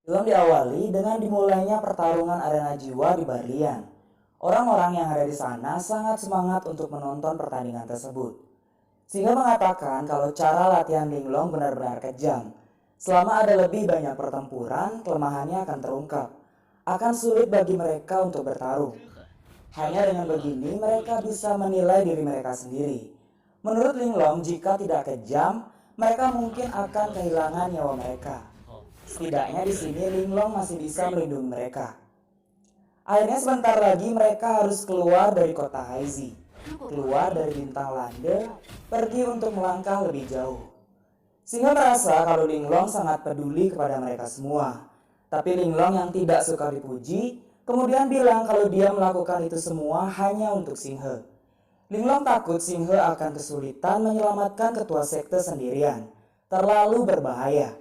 Film diawali dengan dimulainya pertarungan arena jiwa di Barlian. Orang-orang yang ada di sana sangat semangat untuk menonton pertandingan tersebut. Sehingga mengatakan kalau cara latihan Linglong benar-benar kejam. Selama ada lebih banyak pertempuran, kelemahannya akan terungkap. Akan sulit bagi mereka untuk bertarung. Hanya dengan begini mereka bisa menilai diri mereka sendiri. Menurut Linglong, jika tidak kejam, mereka mungkin akan kehilangan nyawa mereka. Setidaknya di sini Linglong masih bisa melindungi mereka. Akhirnya sebentar lagi mereka harus keluar dari kota Haizi, keluar dari bintang Lande, pergi untuk melangkah lebih jauh. Sehingga merasa kalau Linglong sangat peduli kepada mereka semua. Tapi Linglong yang tidak suka dipuji, kemudian bilang kalau dia melakukan itu semua hanya untuk Xinghe. Linglong takut Xinghe akan kesulitan menyelamatkan ketua sekte sendirian. Terlalu berbahaya.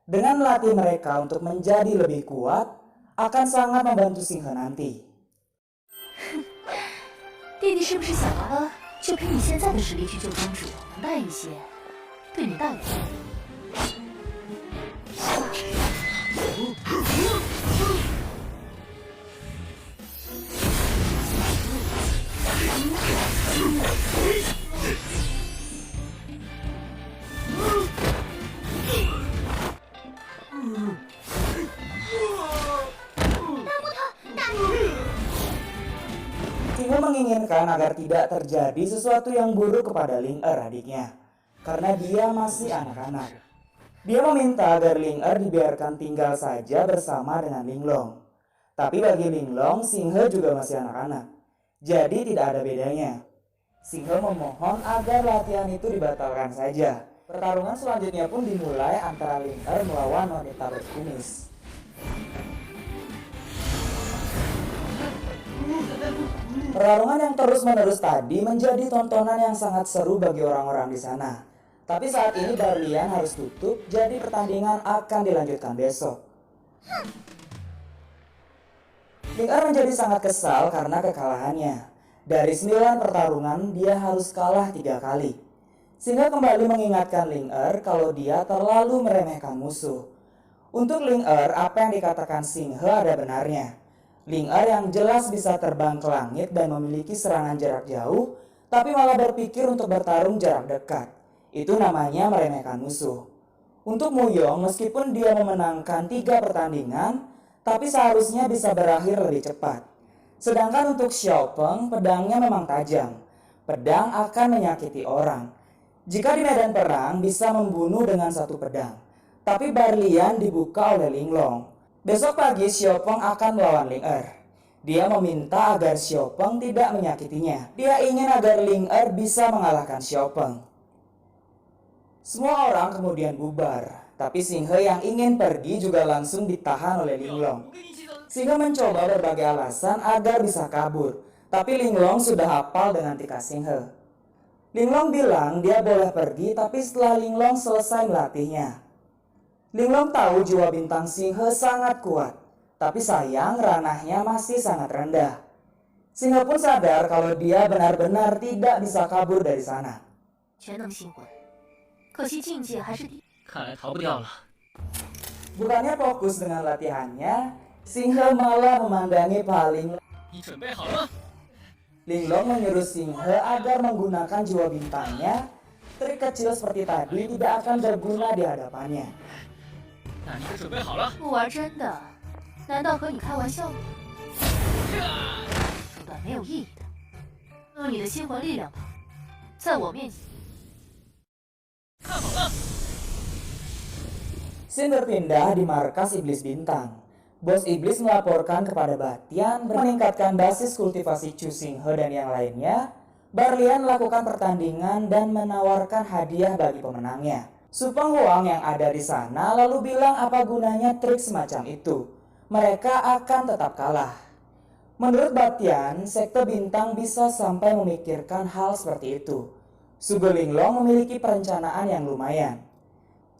Dengan melatih mereka untuk menjadi lebih kuat, akan sangat membantu Xinghe nanti. 弟弟是不是想来了就凭你现在的实力去救公主，能带一些，对你大有用。Xinghe menginginkan agar tidak terjadi sesuatu yang buruk kepada Ling-Er adiknya, karena dia masih anak-anak. Dia meminta agar Ling-Er dibiarkan tinggal saja bersama dengan Linglong. Tapi bagi Linglong, Xinghe juga masih anak-anak, jadi tidak ada bedanya. Xinghe memohon agar latihan itu dibatalkan saja. Pertarungan selanjutnya pun dimulai antara Ling-Er melawan wanita berkumis. Pertarungan yang terus-menerus tadi menjadi tontonan yang sangat seru bagi orang-orang di sana. Tapi saat ini Barlian harus tutup, jadi pertandingan akan dilanjutkan besok. Ling-Er menjadi sangat kesal karena kekalahannya. Dari 9 pertarungan, dia harus kalah 3 kali. Sehingga kembali mengingatkan Ling-Er kalau dia terlalu meremehkan musuh. Untuk Ling-Er, apa yang dikatakan Xinghe ada benarnya. Ling-Er yang jelas bisa terbang ke langit dan memiliki serangan jarak jauh, tapi malah berpikir untuk bertarung jarak dekat. Itu namanya meremehkan musuh. Untuk Mu Yong, meskipun dia memenangkan 3 pertandingan, tapi seharusnya bisa berakhir lebih cepat. Sedangkan untuk Xiao Peng, pedangnya memang tajam. Pedang akan menyakiti orang. Jika di medan perang bisa membunuh dengan satu pedang. Tapi Barlian dibuka oleh Linglong. Besok pagi Xiao Peng akan melawan Ling-Er. Dia meminta agar Xiao Peng tidak menyakitinya. Dia ingin agar Ling-Er bisa mengalahkan Xiao Peng. Semua orang kemudian bubar. Tapi Xinghe yang ingin pergi juga langsung ditahan oleh Linglong. Xinghe mencoba berbagai alasan agar bisa kabur. Tapi Linglong sudah hafal dengan tika Xinghe. Linglong bilang dia boleh pergi tapi setelah Linglong selesai melatihnya. Linglong tahu jiwa bintang Xinghe sangat kuat, tapi sayang ranahnya masih sangat rendah. Xinghe pun sadar kalau dia benar-benar tidak bisa kabur dari sana. Bukannya fokus dengan latihannya, Xinghe malah memandangi paling. Linglong menyuruh Xinghe agar menggunakan jiwa bintangnya. Trik kecil seperti tadi tidak akan berguna di hadapannya. 不玩真的，难道和你开玩笑吗？手段没有意义的，用你的心魂力量吧，在我面前。看好了。Scene berpindah di markas Iblis Bintang. Bos Iblis melaporkan kepada Batian meningkatkan basis kultivasi Chu Xinghe dan yang lainnya. Barlian melakukan pertandingan dan menawarkan hadiah bagi pemenangnya. Su Penghuang yang ada di sana lalu bilang apa gunanya trik semacam itu. Mereka akan tetap kalah. Menurut Batian, sekte bintang bisa sampai memikirkan hal seperti itu. Su Linglong memiliki perencanaan yang lumayan.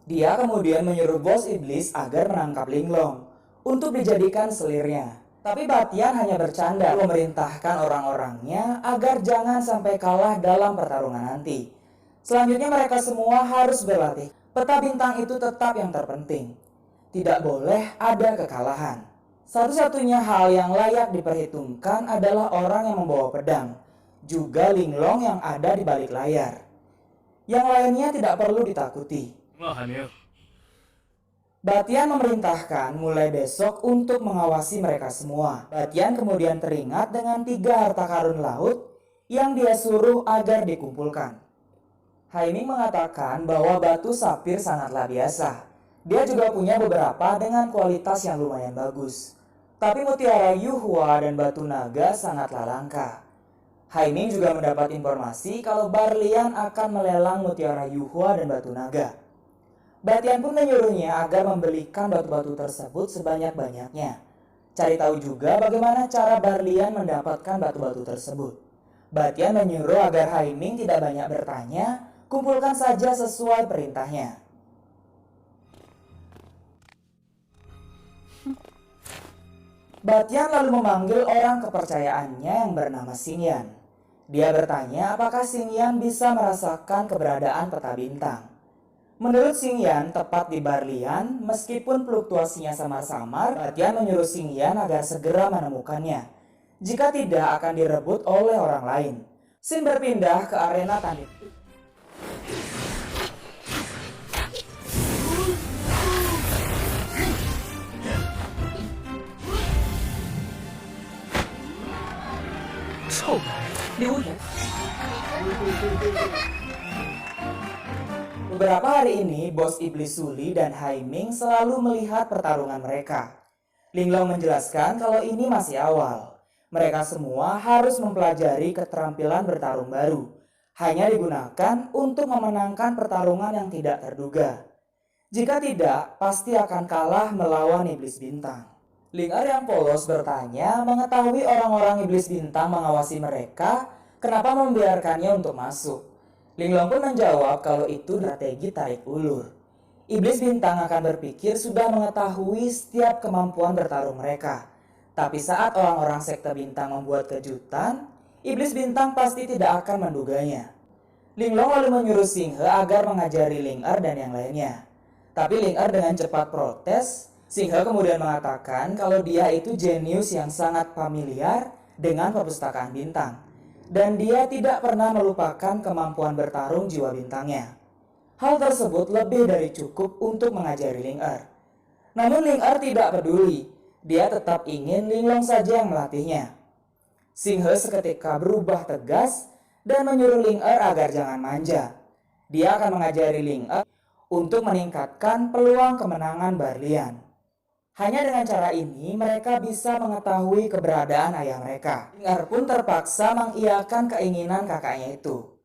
Dia kemudian menyuruh bos iblis agar menangkap Linglong untuk dijadikan selirnya. Tapi Batian hanya bercanda memerintahkan orang-orangnya agar jangan sampai kalah dalam pertarungan nanti. Selanjutnya mereka semua harus berlatih. Peta bintang itu tetap yang terpenting. Tidak boleh ada kekalahan. Satu-satunya hal yang layak diperhitungkan adalah orang yang membawa pedang, juga linglong yang ada di balik layar. Yang lainnya tidak perlu ditakuti. Batian memerintahkan mulai besok untuk mengawasi mereka semua. Batian kemudian teringat dengan 3 harta karun laut yang dia suruh agar dikumpulkan. Haiming mengatakan bahwa batu sapir sangatlah biasa. Dia juga punya beberapa dengan kualitas yang lumayan bagus. Tapi mutiara Yuhua dan batu naga sangatlah langka. Haiming juga mendapat informasi kalau Barlian akan melelang mutiara Yuhua dan batu naga. Batian pun menyuruhnya agar membelikan batu-batu tersebut sebanyak-banyaknya. Cari tahu juga bagaimana cara Barlian mendapatkan batu-batu tersebut. Batian menyuruh agar Haiming tidak banyak bertanya, kumpulkan saja sesuai perintahnya. Batian lalu memanggil orang kepercayaannya yang bernama Xingyan. Dia bertanya apakah Xingyan bisa merasakan keberadaan peta bintang. Menurut Xingyan, tepat di Barlian, meskipun fluktuasinya samar-samar, Batian menyuruh Xingyan agar segera menemukannya. Jika tidak akan direbut oleh orang lain. Xin berpindah ke arena tanding. Beberapa hari ini, Bos Iblis Suli dan Haiming selalu melihat pertarungan mereka. Linglong menjelaskan kalau ini masih awal. Mereka semua harus mempelajari keterampilan bertarung baru. Hanya digunakan untuk memenangkan pertarungan yang tidak terduga. Jika tidak, pasti akan kalah melawan Iblis Bintang. Ling Er yang polos bertanya mengetahui orang-orang Iblis Bintang mengawasi mereka, kenapa membiarkannya untuk masuk. Linglong pun menjawab kalau itu strategi tarik ulur. Iblis Bintang akan berpikir sudah mengetahui setiap kemampuan bertarung mereka. Tapi saat orang-orang sekte bintang membuat kejutan, Iblis Bintang pasti tidak akan menduganya. Linglong lalu menyuruh Xinghe agar mengajari Ling Er dan yang lainnya. Tapi Ling Er dengan cepat protes. Xinghe kemudian mengatakan kalau dia itu jenius yang sangat familiar dengan perpustakaan bintang. Dan dia tidak pernah melupakan kemampuan bertarung jiwa bintangnya. Hal tersebut lebih dari cukup untuk mengajari Ling Er. Namun Ling Er tidak peduli. Dia tetap ingin Linglong saja yang melatihnya. Xinghe seketika berubah tegas dan menyuruh Ling Er agar jangan manja. Dia akan mengajari Ling Er untuk meningkatkan peluang kemenangan Barlian. Hanya dengan cara ini mereka bisa mengetahui keberadaan ayah mereka. Ling Er pun terpaksa mengiyakan keinginan kakaknya itu.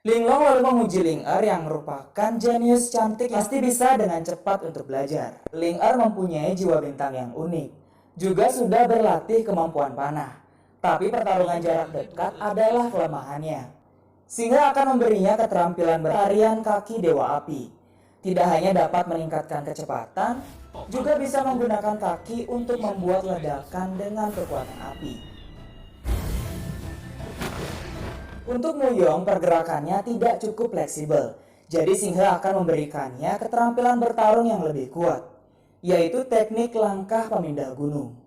Linglong lalu memuji Ling Er yang merupakan jenius cantik yang pasti bisa dengan cepat untuk belajar. Ling Er mempunyai jiwa bintang yang unik. Juga sudah berlatih kemampuan panah. Tapi pertarungan jarak dekat adalah kelemahannya. Sehingga akan memberinya keterampilan bertarian kaki Dewa Api. Tidak hanya dapat meningkatkan kecepatan, juga bisa menggunakan kaki untuk membuat ledakan dengan kekuatan api. Untuk Muyong, pergerakannya tidak cukup fleksibel, jadi Xinghe akan memberikannya keterampilan bertarung yang lebih kuat, yaitu teknik langkah pemindah gunung.